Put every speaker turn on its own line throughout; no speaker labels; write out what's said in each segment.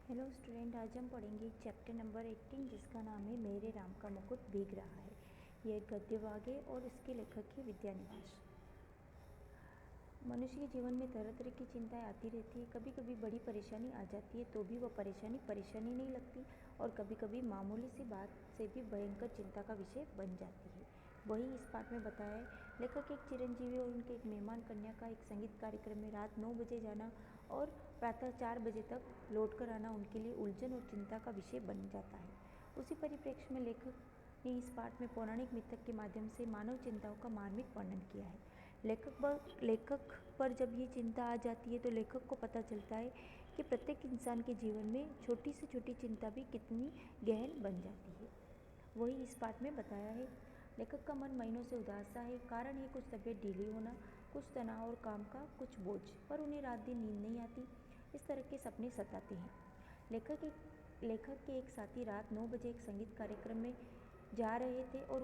Hello student, आज हम पढ़ेंगे चैप्टर नंबर 18 जिसका नाम है मेरे राम का मुकुट भीग रहा है। यह एक गद्य भाग है और इसके लेखक है विद्यानिवास। मनुष्य के जीवन में तरह तरह की चिंताएं आती रहती है। कभी कभी बड़ी परेशानी आ जाती है तो भी वह परेशानी नहीं लगती और कभी कभी मामूली सी बात से भी भयंकर चिंता का विषय बन जाती है। वही इस पाठ में बताया है। लेखक एक चिरंजीवी और उनके एक मेहमान कन्या का एक संगीत कार्यक्रम में रात 9 बजे जाना और प्रातः 4 बजे तक लौट कर आना उनके लिए उलझन और चिंता का विषय बन जाता है। उसी परिप्रेक्ष्य में लेखक ने इस पाठ में पौराणिक मिथक के माध्यम से मानव चिंताओं का मार्मिक वर्णन किया है। लेखक पर जब ये चिंता आ जाती है तो लेखक को पता चलता है कि प्रत्येक इंसान के जीवन में छोटी से छोटी चिंता भी कितनी गहन बन जाती है। वही इस पाठ में बताया है। लेखक का मन महीनों से उदास सा है। कारण है कुछ तबीयत ढीली होना, कुछ तनाव और काम का कुछ बोझ, पर उन्हें रात दिन नींद नहीं आती। इस तरह के सपने सताते हैं। लेखक के एक साथी रात 9 बजे एक संगीत कार्यक्रम में जा रहे थे और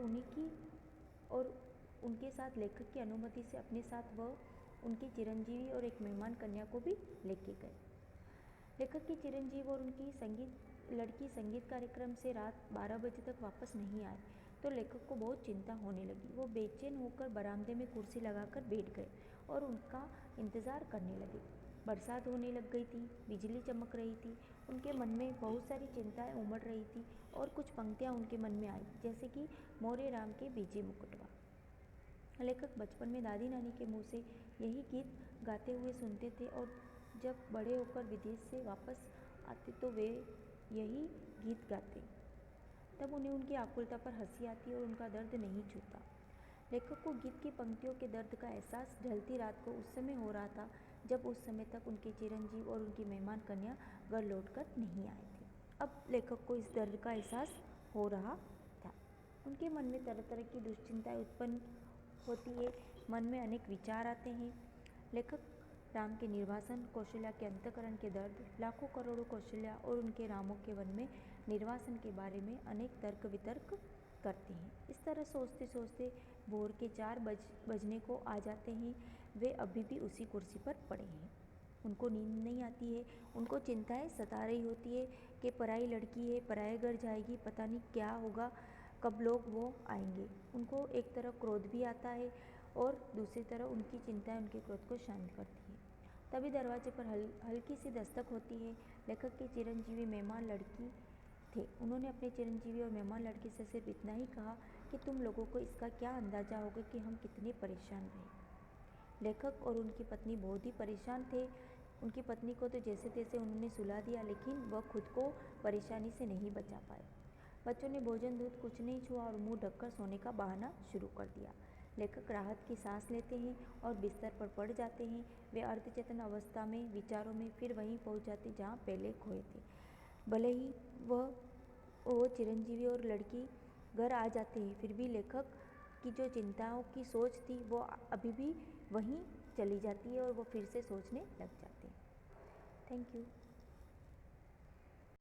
उनके साथ लेखक की अनुमति से अपने साथ वह उनकी चिरंजीवी और एक मेहमान कन्या को भी लेके गए। लेखक की चिरंजीवी और उनकी लड़की संगीत कार्यक्रम से रात 12 बजे तक वापस नहीं आए तो लेखक को बहुत चिंता होने लगी। वो बेचैन होकर बरामदे में कुर्सी लगाकर बैठ गए और उनका इंतज़ार करने लगे। बरसात होने लग गई थी, बिजली चमक रही थी। उनके मन में बहुत सारी चिंताएं उमड़ रही थी और कुछ पंक्तियां उनके मन में आई, जैसे कि मोरे राम के बीजे मुकुटवा। लेखक बचपन में दादी नानी के मुंह से यही गीत गाते हुए सुनते थे और जब बड़े होकर विदेश से वापस आते तो वे यही गीत गाते। तब उन्हें उनकी आकुलता पर हंसी आती और उनका दर्द नहीं छूता। लेखक को गीत की पंक्तियों के दर्द का एहसास ढलती रात को उस समय हो रहा था जब उस समय तक उनके चिरंजीव और उनकी मेहमान कन्या घर लौटकर नहीं आए थे। अब लेखक को इस दर्द का एहसास हो रहा था। उनके मन में तरह तरह की दुश्चिंताएं उत्पन्न होती है। मन में अनेक विचार आते हैं। लेखक राम के निर्वासन, कौशल्या के अंतःकरण के दर्द, लाखों करोड़ों कौशल्या और उनके रामों के वन में निर्वासन के बारे में अनेक तर्क वितर्क करते हैं। इस तरह सोचते सोचते भोर के 4 बजने को आ जाते हैं। वे अभी भी उसी कुर्सी पर पड़े हैं। उनको नींद नहीं आती है। उनको चिंताएं सता रही होती है कि पराई लड़की है, पराए घर जाएगी, पता नहीं क्या होगा, कब लोग वो आएंगे। उनको एक तरफ क्रोध भी आता है और दूसरी तरफ उनकी चिंताएं उनके क्रोध को शांत करती है। तभी दरवाजे पर हल्की सी दस्तक होती है। लेखक के चिरंजीवी मेहमान लड़की थे। उन्होंने अपने चिरंजीवी और मेहमान लड़की से सिर्फ इतना ही कहा कि तुम लोगों को इसका क्या अंदाज़ा होगा कि हम कितने परेशान रहे। लेखक और उनकी पत्नी बहुत ही परेशान थे। उनकी पत्नी को तो जैसे तैसे उन्होंने सुला दिया, लेकिन वह खुद को परेशानी से नहीं बचा पाए। बच्चों ने भोजन दूध कुछ नहीं छुआ और मुंह ढककर सोने का बहाना शुरू कर दिया। लेखक राहत की सांस लेते हैं और बिस्तर पर पड़ जाते हैं। वे अर्धचेतन अवस्था में विचारों में फिर वहीं पहुंच जाते जहां पहले खोए थे। भले ही वो चिरंजीवी और लड़की घर आ जाते हैं, फिर भी लेखक की जो चिंताओं की सोच थी वो अभी भी वहीं चली जाती है और वो फिर से सोचने लग जाते हैं। Thank you.